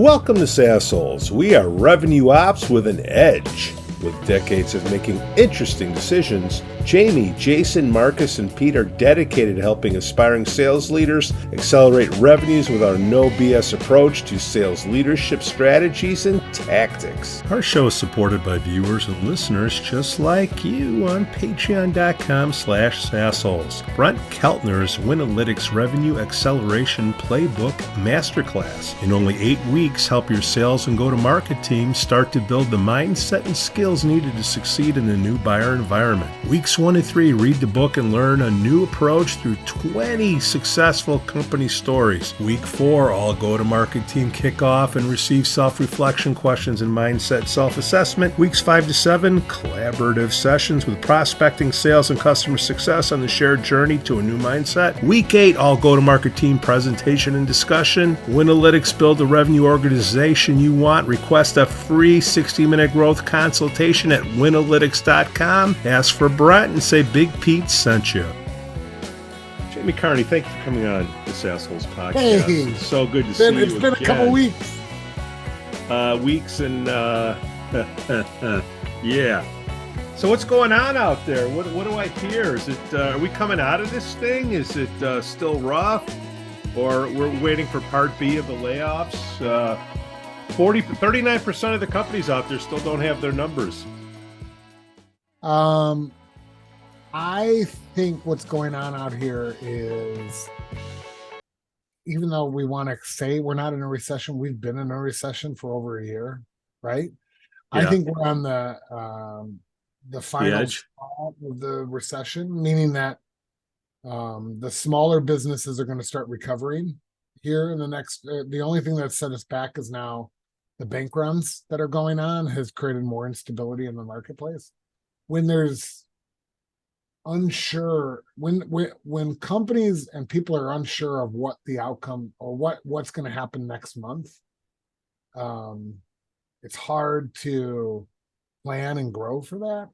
Welcome to SAASholes. We are revenue ops with an edge. With decades of making interesting decisions, Jamie, Jason, Marcus, and Pete are dedicated to helping aspiring sales leaders accelerate revenues with our no BS approach to sales leadership strategies and tactics. Our show is supported by viewers and listeners just like you on patreon.com/SAASholes. Brent Keltner's Winalytics Revenue Acceleration Playbook Masterclass. In only 8 weeks, help your sales and go-to-market team start to build the mindset and skills needed to succeed in a new buyer environment. Weeks 1 and 3, read the book and learn a new approach through 20 successful company stories. Week 4, all go-to-market team kick off and receive self-reflection questions and mindset self-assessment. Weeks 5 to 7, collaborative sessions with prospecting, sales, and customer success on the shared journey to a new mindset. Week 8, all go-to-market team presentation and discussion. Winalytics, build the revenue organization you want. Request a free 60-minute growth consultation at winalytics.com. Ask for Brent and say Big Pete sent you. Jamie Carney, thank you for coming on the SAASholes podcast. Hey, so good to see you. It's been a couple weeks. Yeah. So what's going on out there? What do I hear? Is it are we coming out of this thing? Is it still rough, or we're waiting for Part B of the layoffs? 39% of the companies out there still don't have their numbers. I think what's going on out here is, even though we want to say we're not in a recession, we've been in a recession for over a year, right? Yeah. I think we're on the final spot of the recession, meaning that the smaller businesses are going to start recovering here in the next. The only thing that set us back is now the bank runs that are going on has created more instability in the marketplace. When there's unsure, when companies and people are unsure of what the outcome or what's going to happen next month, it's hard to plan and grow for that.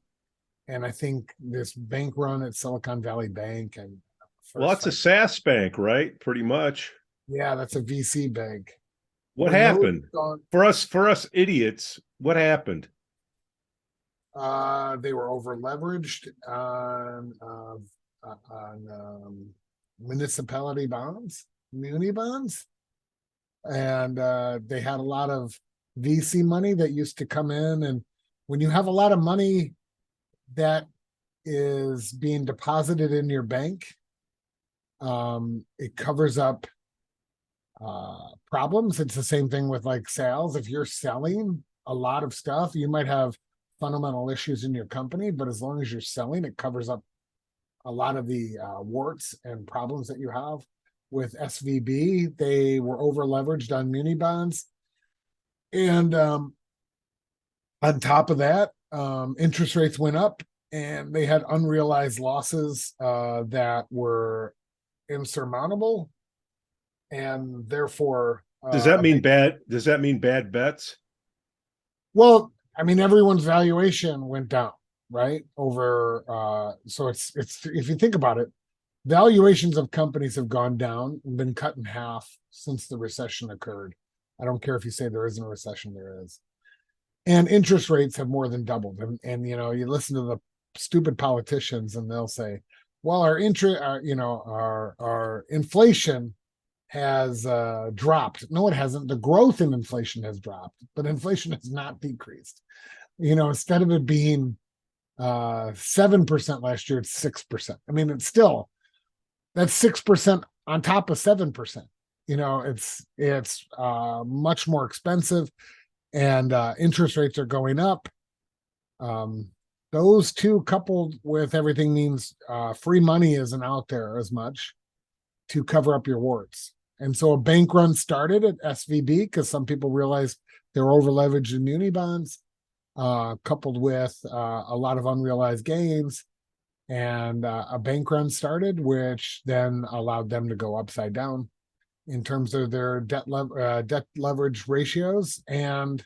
And I think this bank run at Silicon Valley Bank and that's a SaaS bank, right? Pretty much. Yeah, that's a VC bank. What happened for us idiots? What happened? They were over leveraged on municipality bonds, muni bonds, and they had a lot of VC money that used to come in. And when you have a lot of money that is being deposited in your bank, it covers up problems. It's the same thing with like sales. If you're selling a lot of stuff, you might have fundamental issues in your company, but as long as you're selling, it covers up a lot of the warts and problems that you have. With SVB, they were over leveraged on muni bonds, and on top of that, interest rates went up, and they had unrealized losses that were insurmountable. And therefore, does that mean bad bets? Well, I mean, everyone's valuation went down, right? Over so it's if you think about it, valuations of companies have gone down and been cut in half since the recession occurred. I don't care if you say there isn't a recession, there is. And interest rates have more than doubled. And you know, you listen to the stupid politicians and they'll say, well, our inflation has dropped. No, it hasn't. The growth in inflation has dropped, but inflation has not decreased. You know, instead of it being 7% last year, it's 6%. I mean, it's still, that's 6% on top of 7%. You know, it's much more expensive, and interest rates are going up. Those two coupled with everything means free money isn't out there as much to cover up your warts. And so a bank run started at SVB because some people realized they were over leveraged in muni bonds, coupled with a lot of unrealized gains. And a bank run started, which then allowed them to go upside down in terms of their debt leverage ratios. And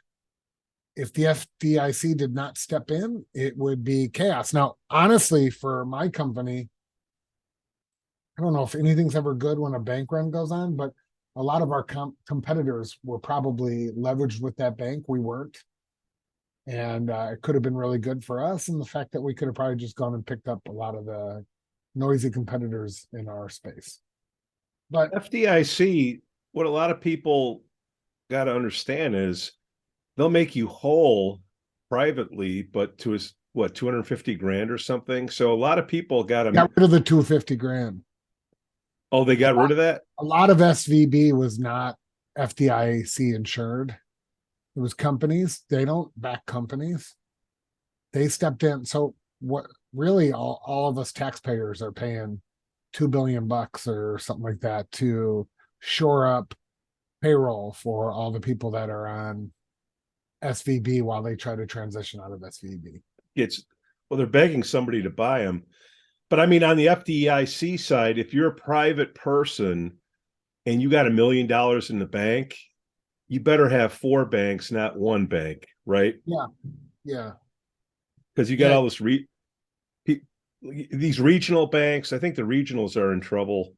if the FDIC did not step in, it would be chaos. Now, honestly, for my company, I don't know if anything's ever good when a bank run goes on, but a lot of our competitors were probably leveraged with that bank. We weren't. And it could have been really good for us. And the fact that we could have probably just gone and picked up a lot of the noisy competitors in our space. But FDIC, what a lot of people got to understand is they'll make you whole privately, but to what, 250 grand or something. So a lot of people got got rid of the 250 grand. Oh, they got rid of that? A lot of SVB was not FDIC insured. It was companies. They don't back companies. They stepped in. So what really all of us taxpayers are paying $2 billion or something like that to shore up payroll for all the people that are on SVB while they try to transition out of SVB. Well, they're begging somebody to buy them. But I mean, on the FDIC side, if you're a private person and you got $1 million in the bank, you better have 4 banks, not 1 bank, right? Yeah. Yeah. Because you got all this these regional banks. I think the regionals are in trouble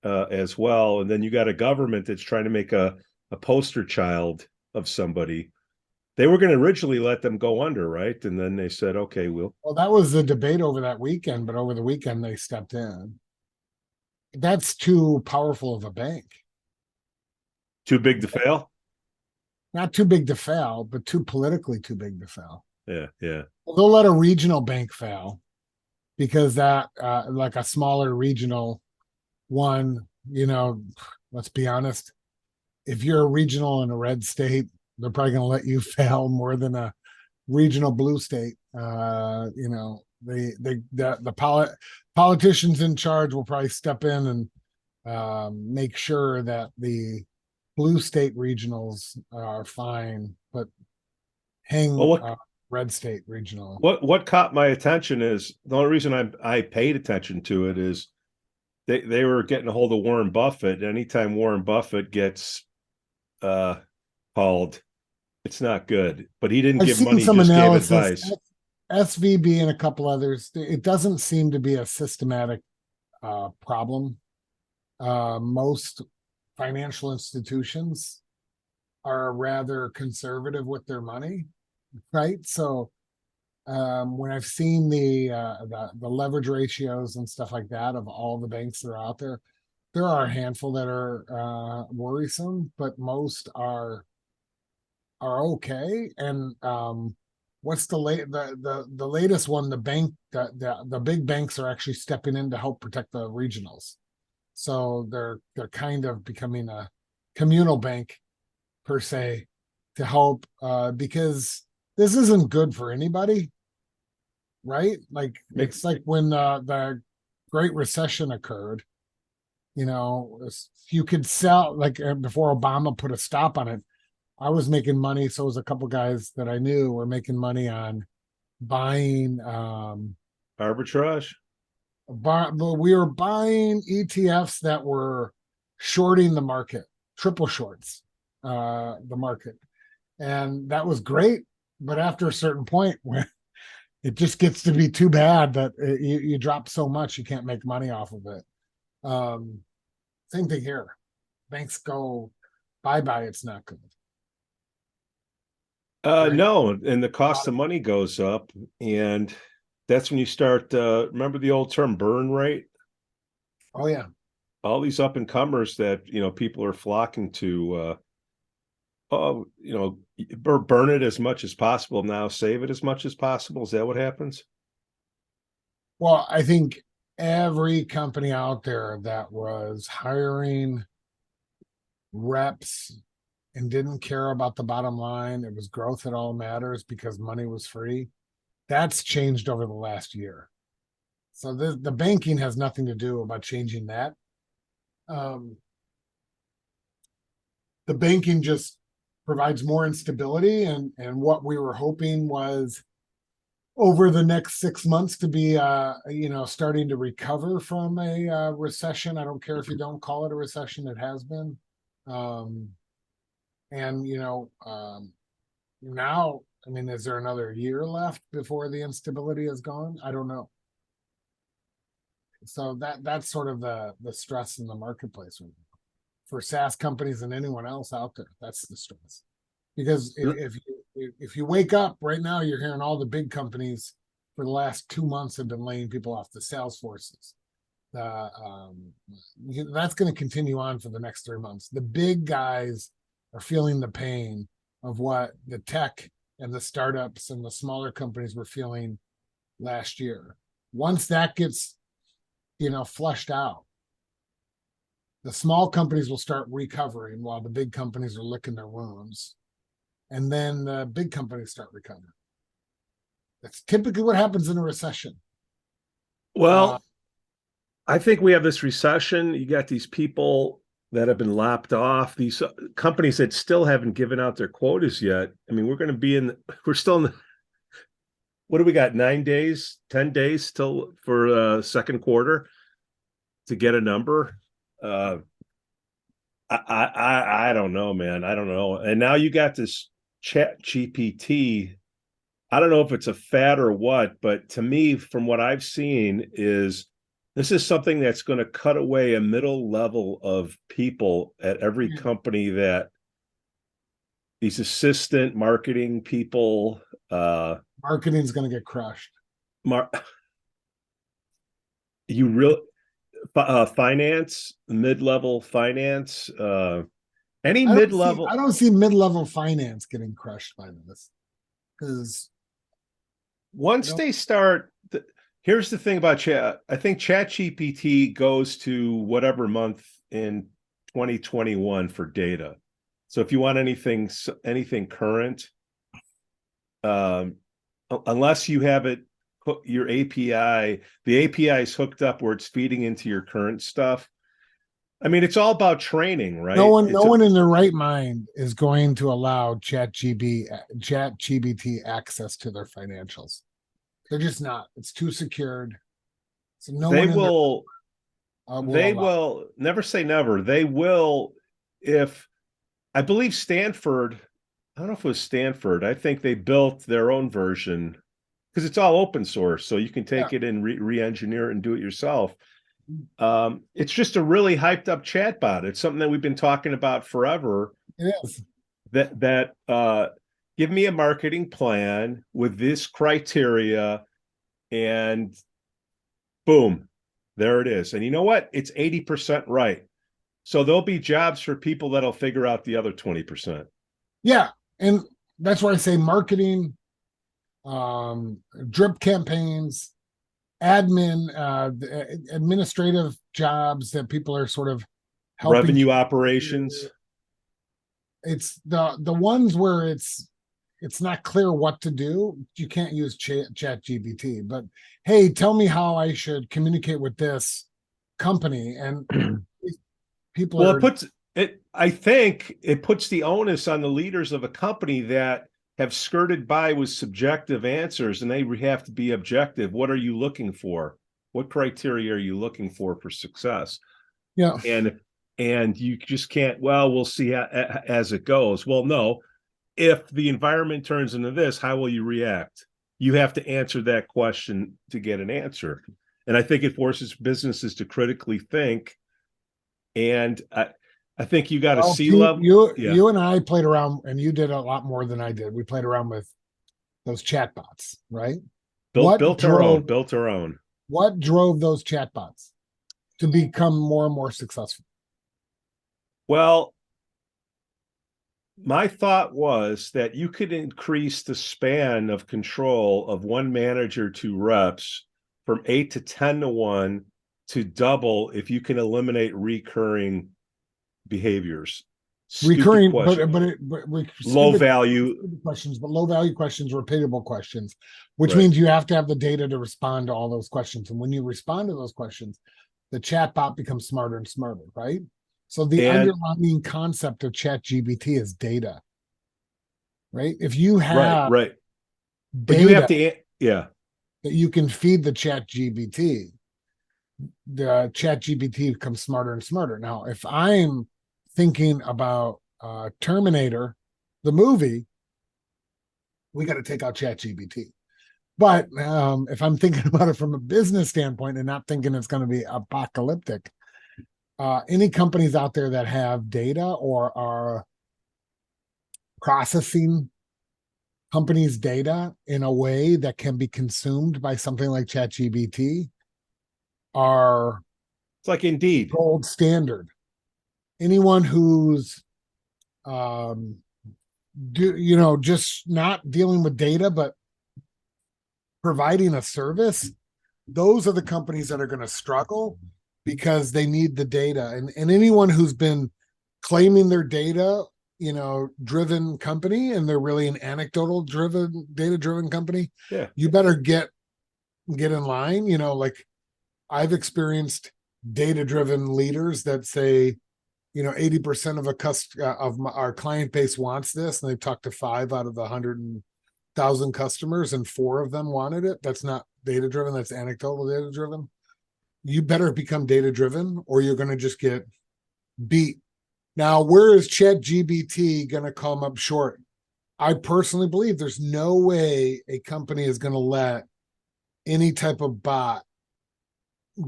as well. And then you got a government that's trying to make a poster child of somebody. They were going to originally let them go under, right? And then they said, okay, well, that was the debate over that weekend, but over the weekend they stepped in. That's too powerful of a bank. Too big to fail? Not too big to fail, but too politically too big to fail. Yeah, yeah. Well, they'll let a regional bank fail because that, like a smaller regional one, let's be honest, if you're a regional in a red state, they're probably going to let you fail more than a regional blue state. The politicians in charge will probably step in and make sure that the blue state regionals are fine, but hang red state regional. What caught my attention is the only reason I paid attention to it is they were getting a hold of Warren Buffett. Anytime Warren Buffett gets called, it's not good. But he didn't give money; just gave advice. SVB and a couple others. It doesn't seem to be a systematic problem. Most financial institutions are rather conservative with their money, right? So when I've seen the leverage ratios and stuff like that of all the banks that are out there, there are a handful that are worrisome, but most are okay. And what's the latest one? The big banks are actually stepping in to help protect the regionals. So they're kind of becoming a communal bank per se to help because this isn't good for anybody, right? Like it's like when the Great Recession occurred, you could sell, like before Obama put a stop on it, I was making money. So was a couple guys that I knew were making money on buying arbitrage. But we were buying ETFs that were shorting the market, triple shorts, the market. And that was great. But after a certain point, when it just gets to be too bad that you drop so much, you can't make money off of it. Same thing here. Banks go bye-bye. It's not good. Right? No, and the cost of money goes up, and that's when you start. Remember the old term burn rate? Oh yeah. All these up and comers that people are flocking to. Burn it as much as possible now. Save it as much as possible. Is that what happens? Well, I think every company out there that was hiring reps and didn't care about the bottom line, it was growth that all matters because money was free. That's changed over the last year. So the banking has nothing to do about changing that. The banking just provides more instability, and what we were hoping was over the next 6 months to be starting to recover from a recession. I don't care if you don't call it a recession, it has been. Now, I mean, is there another year left before the instability is gone? I don't know. So that's sort of the stress in the marketplace right now for SaaS companies and anyone else out there. That's the stress. Because if you wake up right now, you're hearing all the big companies for the last 2 months have been laying people off, the sales forces. That's going to continue on for the next 3 months. The big guys are feeling the pain of what the tech and the startups and the smaller companies were feeling last year. Once that gets, flushed out, the small companies will start recovering while the big companies are licking their wounds. And then the big companies start recovering. That's typically what happens in a recession. Well, I think we have this recession. You got these people that have been lapped off, these companies that still haven't given out their quotas yet. I mean, we're still in the, what do we got? 9 days, 10 days still for second quarter to get a number. I don't know, man. I don't know. And now you got this Chat GPT. I don't know if it's a fad or what, but to me, from what I've seen, is this is something that's going to cut away a middle level of people at every company, that these assistant marketing people. Marketing's going to get crushed. Finance, mid-level finance, any I mid-level. I don't see mid-level finance getting crushed by this, because once they start, here's the thing about chat. I think Chat GPT goes to whatever month in 2021 for data. So if you want anything current, unless you have it, your API, the API is hooked up where it's feeding into your current stuff. I mean, it's all about training, right? No one in their right mind is going to allow Chat GPT access to their financials. They're just not. It's too secured. So they will never say never. They will, if I believe Stanford, I don't know if it was Stanford. I think they built their own version, because it's all open source, so you can take it and re-engineer it and do it yourself. It's just a really hyped up chatbot. It's something that we've been talking about forever. It is. That give me a marketing plan with this criteria, and boom, there it is. And you know what? It's 80% right. So there'll be jobs for people that'll figure out the other 20%. Yeah, and that's why I say marketing, drip campaigns, admin, administrative jobs that people are sort of helping. Revenue operations. It's the ones where it's not clear what to do. You can't use Chat GPT, but hey, tell me how I should communicate with this company. And people I think it puts the onus on the leaders of a company that have skirted by with subjective answers, and they have to be objective. What are you looking for? What criteria are you looking for success? Yeah. And you just can't, well, we'll see as it goes. Well, no, if the environment turns into this, how will you react? You have to answer that question to get an answer. And I think it forces businesses to critically think. And I think you got to see level. You and I played around, and you did a lot more than I did. We played around with those chatbots, right? Built our own. What drove those chatbots to become more and more successful? Well, my thought was that you could increase the span of control of one manager to reps from 8 to 10 to 1 to double if you can eliminate recurring behaviors. Recurring, but low value questions, but low value questions, repeatable questions, which means you have to have the data to respond to all those questions. And when you respond to those questions, the chatbot becomes smarter and smarter, right? So the underlying concept of ChatGPT is data, right? If you have data, but you have to, that you can feed the ChatGPT, the ChatGPT becomes smarter and smarter. Now, if I'm thinking about Terminator, the movie, we got to take out ChatGPT. But if I'm thinking about it from a business standpoint and not thinking it's going to be apocalyptic, any companies out there that have data or are processing companies' data in a way that can be consumed by something like ChatGPT are It's like Indeed. gold standard. Anyone who's um, just not dealing with data but providing a service, those are the companies that are going to struggle because they need the data. And anyone who's been claiming their data, driven company, and they're really an anecdotal driven, data driven company, Yeah. you better get in line. Like I've experienced data driven leaders that say, 80% of our client base wants this, and they've talked to 5 out of the 100,000 customers, and 4 of them wanted it. That's not data driven. That's anecdotal data driven. You better become data driven, or you're going to just get beat. Now, where is ChatGPT going to come up short? I personally believe there's no way a company is going to let any type of bot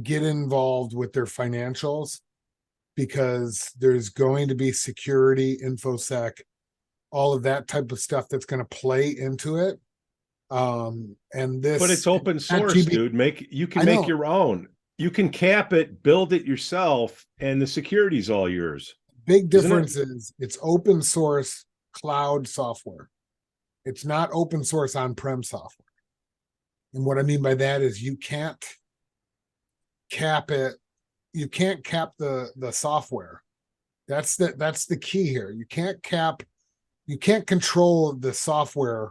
get involved with their financials, because there's going to be security, infosec, all of that type of stuff that's going to play into it. And this, but it's open source, dude. You can make your own. You can cap it, build it yourself, and the security's all yours. Big difference is it's open source cloud software. It's not open source on-prem software. And what I mean by that is you can't cap it. You can't cap the software. That's the key here. You can't control the software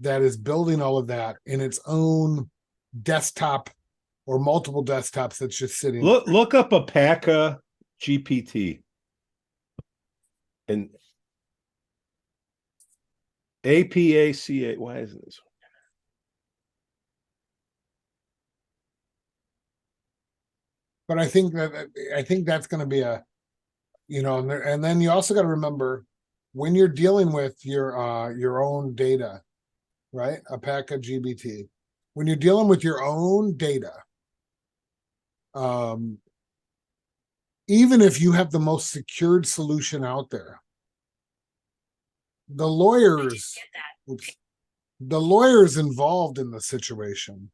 that is building all of that in its own desktop or multiple desktops that's just sitting. Look up Abaca GPT. And APACA. Why isn't this? But I think that's going to be and then you also got to remember, when you're dealing with your own data, right? Abaca GPT. When you're dealing with your own data, even if you have the most secured solution out there, the lawyers involved in the situation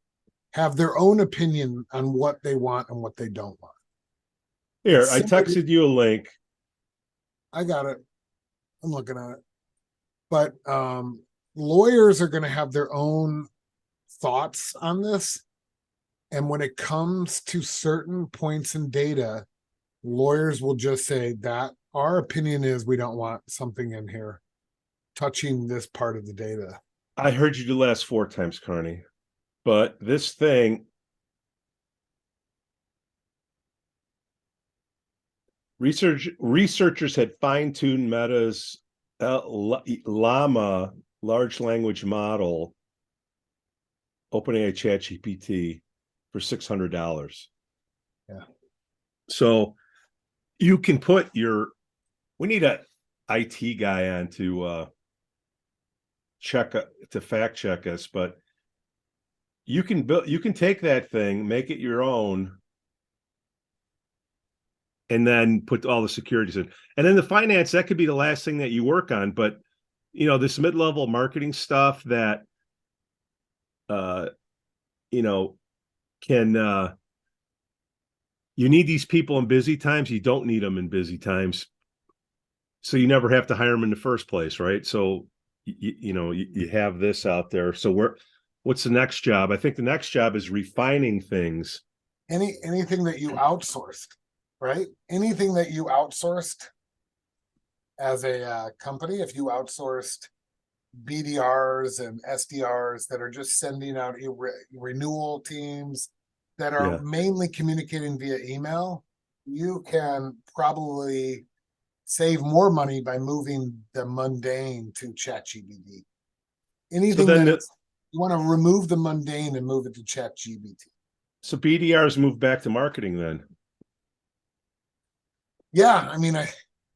have their own opinion on what they want and what they don't want. Here, I texted you a link. I got it. I'm looking at it. But lawyers are going to have their own thoughts on this. And when it comes to certain points in data, lawyers will just say that our opinion is we don't want something in here touching this part of the data. I heard you the last 4 times, Carney. But this thing, researchers had fine-tuned Meta's Llama large language model, OpenAI ChatGPT, for $600. Yeah. So you can put we need a IT guy on to fact check us, but you can take that thing, make it your own, and then put all the securities in. And then the finance, that could be the last thing that you work on. But this mid-level marketing stuff that can you need these people in busy times. You don't need them in busy times, so you never have to hire them in the first place, right? So you have this out there. So what's the next job? I think the next job is refining things. Anything that you outsourced, right? Anything that you outsourced as a company, if you outsourced BDRs and SDRs that are just sending out renewal teams that are mainly communicating via email, you can probably save more money by moving the mundane to ChatGPT. Anything you want to remove the mundane and move it to ChatGPT. So BDRs move back to marketing then? Yeah, I mean,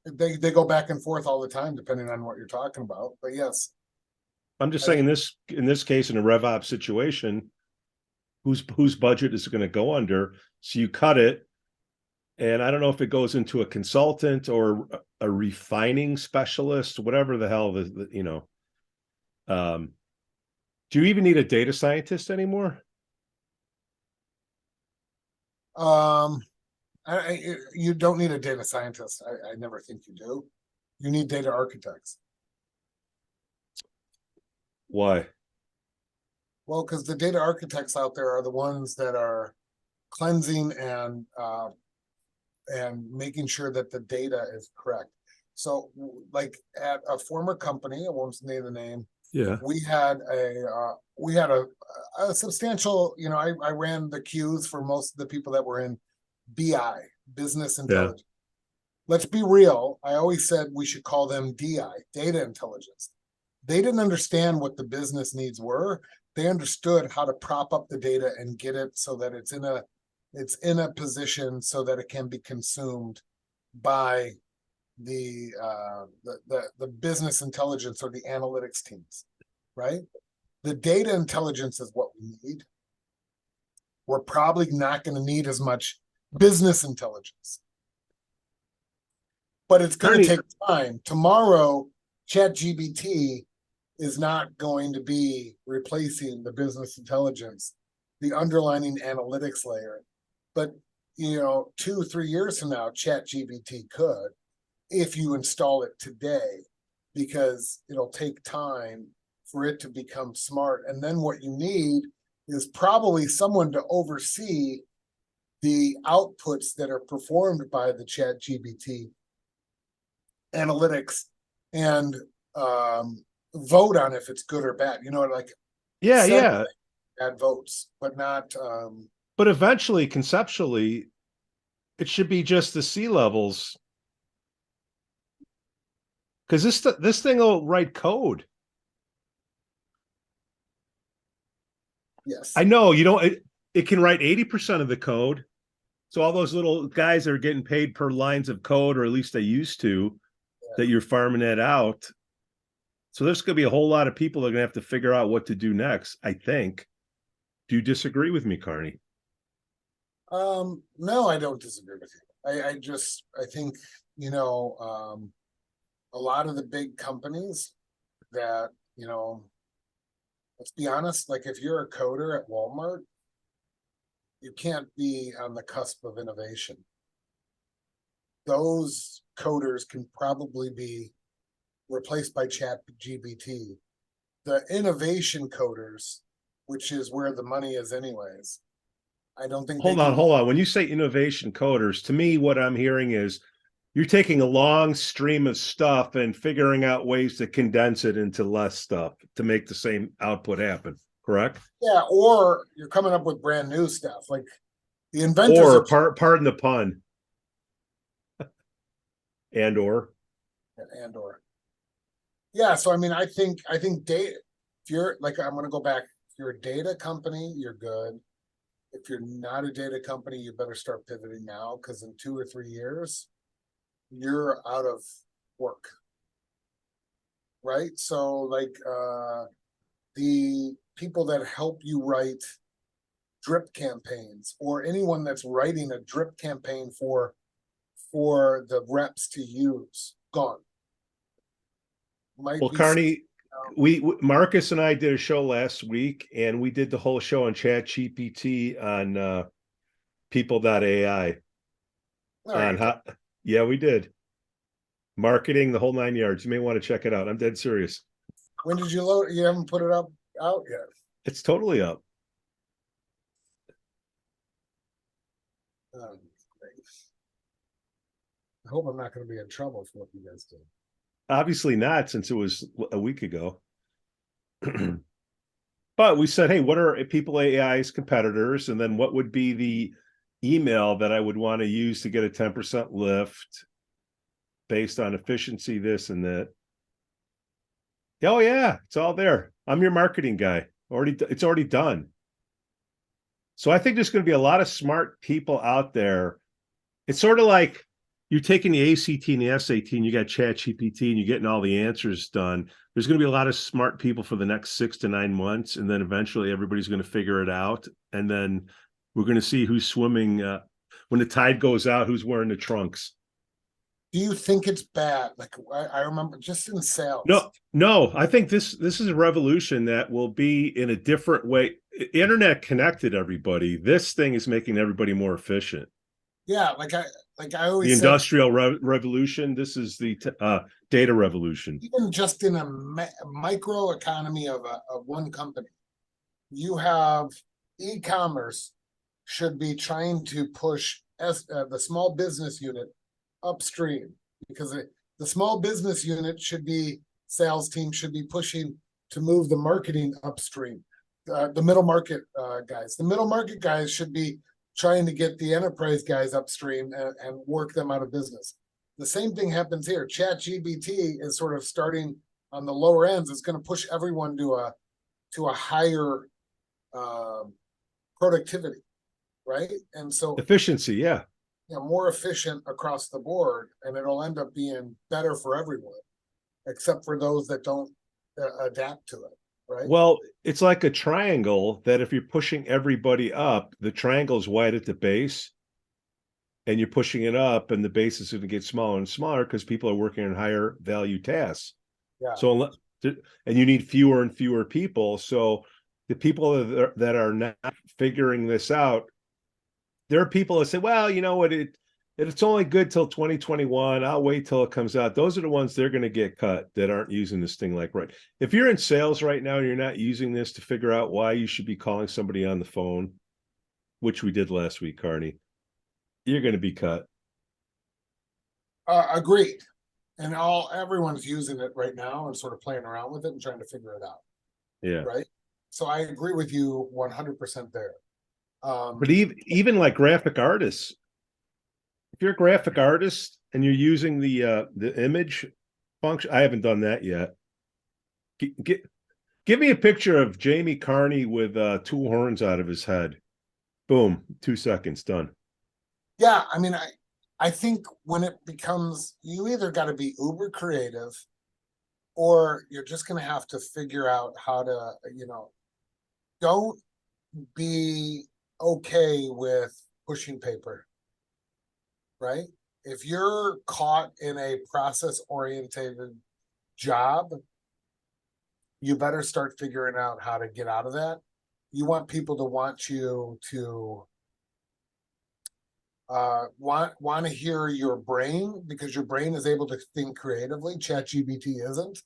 they go back and forth all the time depending on what you're talking about. But yes, I'm just saying in this case, in a RevOps situation, whose budget is it going to go under? So you cut it, And I don't know if it goes into a consultant or a refining specialist, whatever the hell, do you even need a data scientist anymore? You don't need a data scientist. I never think you do. You need data architects. Why? Well, because the data architects out there are the ones that are cleansing and making sure that the data is correct. So, like at a former company, I won't name the name. Yeah. We had a substantial. I ran the queues for most of the people that were in BI, business intelligence. Yeah. Let's be real. I always said we should call them DI, data intelligence. They didn't understand what the business needs were. They understood how to prop up the data and get it so that it's in a position so that it can be consumed by the business intelligence or the analytics teams, right? The data intelligence is what we need. We're probably not going to need as much business intelligence, but it's going to take time. Tomorrow, Chat GPT is not going to be replacing the business intelligence, the underlying analytics layer. But 2-3 years from now, Chat GPT could, if you install it today, because it'll take time for it to become smart. And then what you need is probably someone to oversee the outputs that are performed by the Chat GPT analytics and vote on if it's good or bad. Add votes, but not. But eventually, conceptually, it should be just the C-levels, because this thing will write code. Yes, I know. It can write 80% of the code. So all those little guys that are getting paid per lines of code, or at least they used to, that you're farming that out. So there's going to be a whole lot of people that are going to have to figure out what to do next, I think. Do you disagree with me, Carney? No, I don't disagree with you. I think, a lot of the big companies that, let's be honest, like if you're a coder at Walmart, you can't be on the cusp of innovation. Those coders can probably be replaced by Chat GPT. The innovation coders, which is where the money is anyways, I don't think. Hold on. When you say innovation coders, to me, what I'm hearing is you're taking a long stream of stuff and figuring out ways to condense it into less stuff to make the same output happen. Correct? Yeah, or you're coming up with brand new stuff. Like the inventors pardon the pun. and/or. Yeah, so I mean, I think data, if you're like, I'm going to go back, if you're a data company, you're good. If you're not a data company, you better start pivoting now, because in 2 or 3 years, you're out of work. Right? So like the people that help you write drip campaigns, or anyone that's writing a drip campaign for the reps to use, gone. Well, Carney, Marcus and I did a show last week, and we did the whole show on Chat GPT on People.ai. Yeah, we did. Marketing, the whole 9 yards. You may want to check it out. I'm dead serious. When did you load? You haven't put it out yet. It's totally up. Great. I hope I'm not going to be in trouble for what you guys did. Obviously not, since it was a week ago. But we said, hey, what are People.ai's competitors? And then what would be the email that I would want to use to get a 10% lift based on efficiency, this and that. Oh, yeah, it's all there. I'm your marketing guy. It's already done. So I think there's going to be a lot of smart people out there. It's sort of like you're taking the ACT and the SAT, and you got Chat GPT, and you're getting all the answers done. There's going to be a lot of smart people for the next 6 to 9 months, and then eventually everybody's going to figure it out, and then we're going to see who's swimming. when the tide goes out, who's wearing the trunks? Do you think it's bad? Like I remember just in sales. No. I think this is a revolution that will be in a different way. Internet connected everybody. This thing is making everybody more efficient. Yeah, like I always The said, industrial revolution. This is the data revolution. even just in a micro economy of one company, you have e-commerce should be trying to push the small business unit upstream, because the small business unit sales team should be pushing to move the marketing upstream. The middle market guys should be trying to get the enterprise guys upstream and work them out of business. The same thing happens here. Chat GPT is sort of starting on the lower ends. It's going to push everyone to a higher productivity, right? And so efficiency, yeah, more efficient across the board, and it'll end up being better for everyone, except for those that don't adapt to it, right? Well, it's like a triangle that if you're pushing everybody up, the triangle is wide at the base, and you're pushing it up, and the base is going to get smaller and smaller because people are working on higher value tasks. Yeah. So, and you need fewer and fewer people. So the people that are not figuring this out, there are people that say, well, you know what, it's only good till 2021. I'll wait till it comes out. Those are the ones they're going to get cut that aren't using this thing like right. If you're in sales right now and you're not using this to figure out why you should be calling somebody on the phone, which we did last week, Carney, you're going to be cut. Agreed. And everyone's using it right now and sort of playing around with it and trying to figure it out. Yeah. Right. So I agree with you 100% there. But even like graphic artists, if you're a graphic artist and you're using the image function, I haven't done that yet. Give me a picture of Jamie Carney with two horns out of his head. Boom, 2 seconds, done. Yeah, I mean, I think when it becomes, you either got to be uber creative, or you're just going to have to figure out how to, don't be okay with pushing paper, right? If you're caught in a process-oriented job, you better start figuring out how to get out of that. You want people to want you to want to hear your brain, because your brain is able to think creatively. ChatGPT isn't.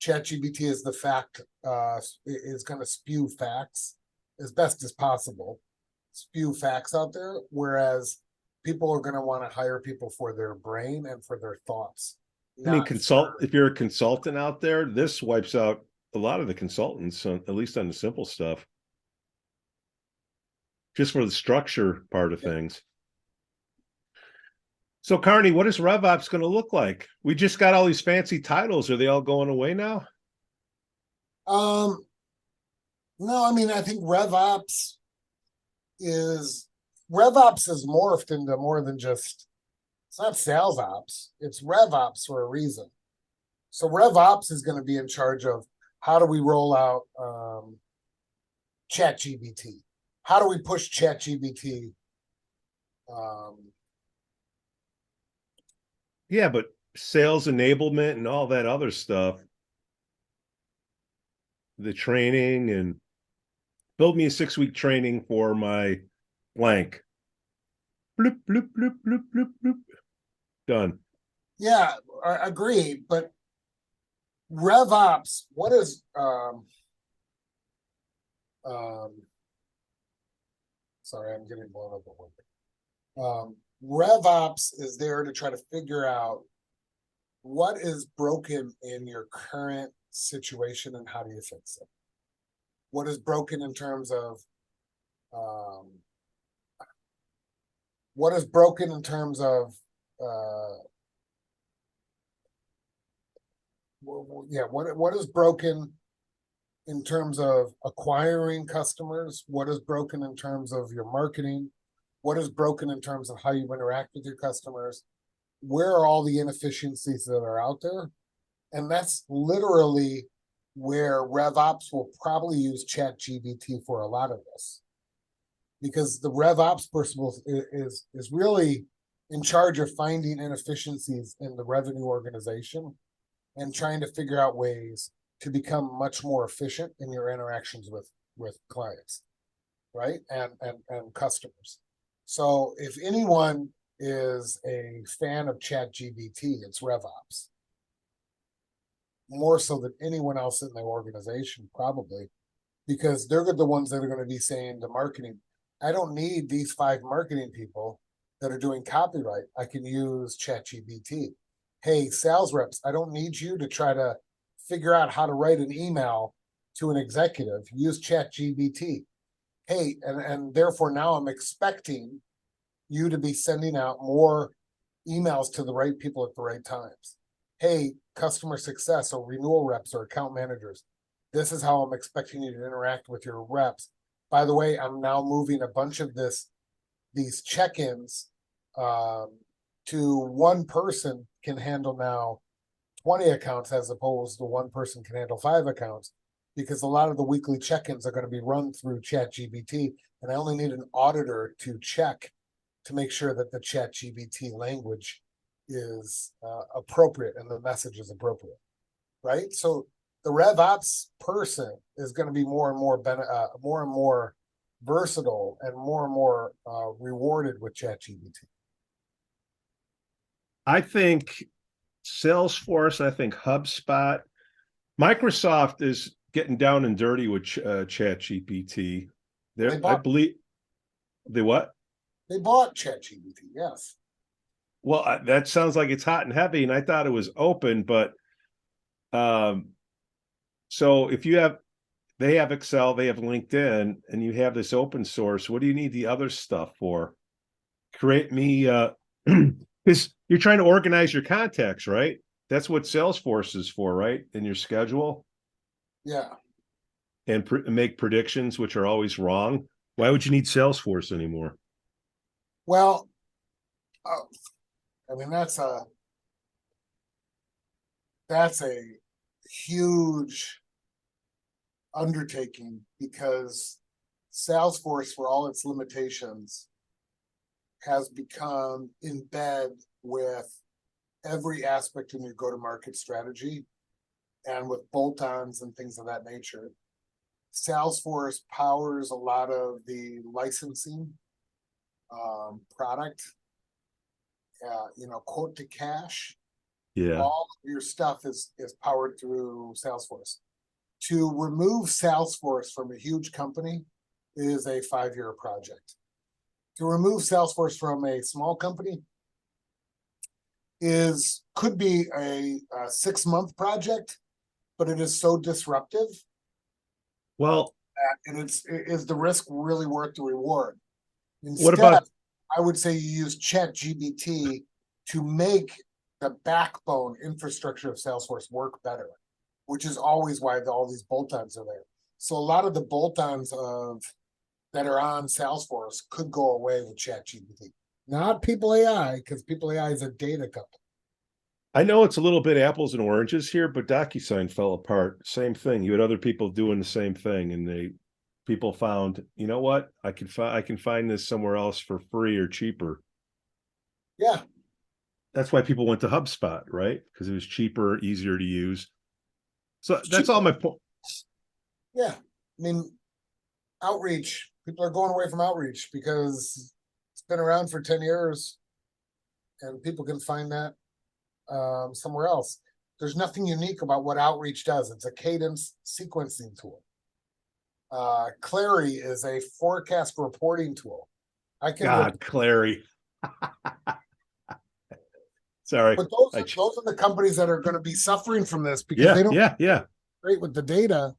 ChatGPT is the fact, is going to spew facts as best as possible, spew facts out there, whereas people are going to want to hire people for their brain and for their thoughts. I mean, if you're a consultant out there, this wipes out a lot of the consultants, at least on the simple stuff, just for the structure part of things. So, Carney, what is RevOps going to look like? We just got all these fancy titles. Are they all going away now? No, I mean, I think RevOps is morphed into more than just, it's not sales ops, it's RevOps for a reason. So RevOps is going to be in charge of, how do we roll out ChatGPT? How do we push ChatGPT? Yeah, but sales enablement and all that other stuff, the training, and build me a 6-week training for my blank. Bloop, bloop, bloop, bloop, bloop, bloop. Done. Yeah, I agree. But RevOps, what is sorry, I'm getting blown up at one thing. RevOps is there to try to figure out what is broken in your current situation and how do you fix it. What is broken in terms of what is broken in terms of what is broken in terms of acquiring customers? What is broken in terms of your marketing? What is broken in terms of how you interact with your customers? Where are all the inefficiencies that are out there? And that's literally where RevOps will probably use ChatGPT for a lot of this. because the RevOps person is really in charge of finding inefficiencies in the revenue organization and trying to figure out ways to become much more efficient in your interactions with clients, right? And customers. So if anyone is a fan of Chat GPT, it's RevOps. More so than anyone else in the organization, probably, because they're the ones that are going to be saying to marketing, I don't need these 5 marketing people that are doing copyright. I can use Chat GPT. Hey, sales reps, I don't need you to try to figure out how to write an email to an executive. Use Chat GPT. Hey, and therefore now I'm expecting you to be sending out more emails to the right people at the right times. Hey, customer success or renewal reps or account managers, this is how I'm expecting you to interact with your reps. By the way, I'm now moving a bunch of these check-ins to one person can handle now 20 accounts as opposed to one person can handle 5 accounts, because a lot of the weekly check-ins are going to be run through Chat GPT, and I only need an auditor to check to make sure that the Chat GPT language is appropriate and the message is appropriate, right? So the RevOps person is going to be more and more versatile and more rewarded with Chat GPT. I think Salesforce, I think HubSpot, Microsoft is getting down and dirty with Chat GPT. I believe they what? They bought Chat GPT, yes. Well, that sounds like it's hot and heavy, and I thought it was open, but so if they have Excel, they have LinkedIn, and you have this open source, what do you need the other stuff for? Create me, because you're trying to organize your contacts, right? That's what Salesforce is for, right? In your schedule. Yeah. And make predictions, which are always wrong. Why would you need Salesforce anymore? Well, I mean, that's a huge undertaking, because Salesforce, for all its limitations, has become in bed with every aspect in your go-to-market strategy, and with bolt-ons and things of that nature. Salesforce powers a lot of the licensing product, quote to cash. Yeah. All of your stuff is powered through Salesforce. To remove Salesforce from a huge company is a 5-year project. To remove Salesforce from a small company could be a 6-month project, but it is so disruptive. Well, and is the risk really worth the reward? Instead, what about? I would say you use Chat GPT to make the backbone infrastructure of Salesforce work better, which is always why all these bolt-ons are there. So a lot of the bolt-ons that are on Salesforce could go away with Chat GPT. Not People.ai, because People.ai is a data company. I know it's a little bit apples and oranges here, but DocuSign fell apart. Same thing. You had other people doing the same thing, and people found, you know what? I can find this somewhere else for free or cheaper. Yeah. That's why people went to HubSpot, right? Because it was cheaper, easier to use. So that's all my point. Yeah. I mean, outreach. People are going away from outreach because it's been around for 10 years and people can find that somewhere else. There's nothing unique about what outreach does. It's a cadence sequencing tool. Clary is a forecast reporting tool. Clary. Sorry. But those are the companies that are going to be suffering from this, because they don't great with the data.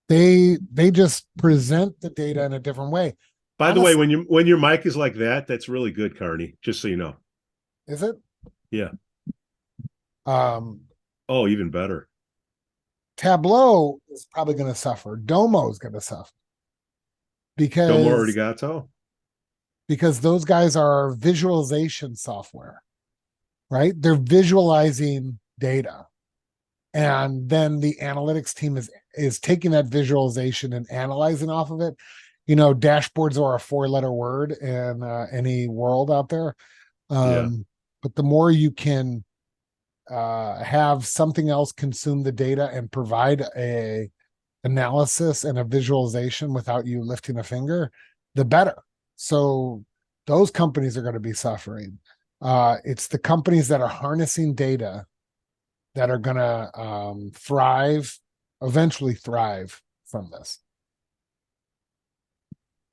They just present the data in a different way. By the way, when your mic is like that, that's really good, Carney. Just so you know. Is it? Yeah. Oh, even better. Tableau is probably going to suffer. Domo is going to suffer because Domo Arigato. Because those guys are visualization software, right? They're visualizing data, and then the analytics team is taking that visualization and analyzing off of it. dashboards are a 4-letter word in any world out there. But the more you can have something else consume the data and provide a analysis and a visualization without you lifting a finger, the better. So those companies are going to be suffering. It's the companies that are harnessing data that are going to eventually thrive from this.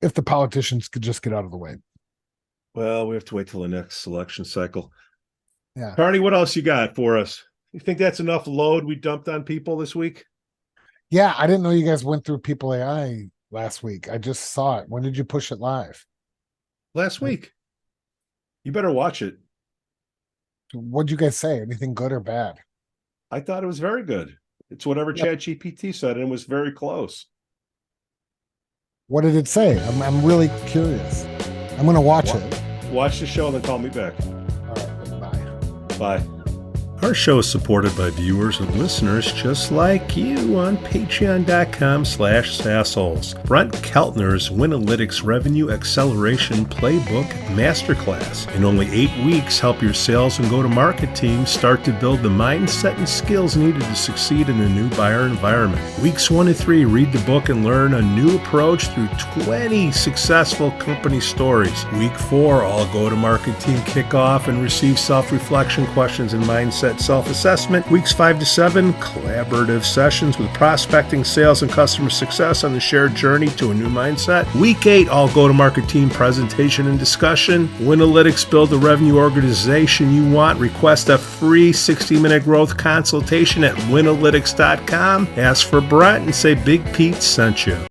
If the politicians could just get out of the way. Well, we have to wait till the next election cycle. Yeah. Carney, what else you got for us? You think that's enough load we dumped on people this week? Yeah, I didn't know you guys went through People.ai last week. I just saw it. When did you push it live? Last week. You better watch it. What'd you guys say? Anything good or bad? I thought it was very good. It's whatever ChatGPT said, and it was very close. What did it say? I'm really curious. I'm going to watch it. Watch the show, then call me back. All right, bye. Bye. Our show is supported by viewers and listeners just like you on patreon.com/SAASholes. Brent Keltner's Winalytics Revenue Acceleration Playbook Masterclass. In only 8 weeks, help your sales and go-to-market teams start to build the mindset and skills needed to succeed in a new buyer environment. Weeks 1 to 3, read the book and learn a new approach through 20 successful company stories. Week 4, all go-to-market team kickoff and receive self-reflection questions and mindset self-assessment. Weeks 5 to 7, collaborative sessions with prospecting, sales, and customer success on the shared journey to a new mindset. Week 8, all go-to-market team presentation and discussion. Winalytics, build the revenue organization you want. Request a free 60-minute growth consultation at winalytics.com. Ask for Brent and say Big Pete sent you.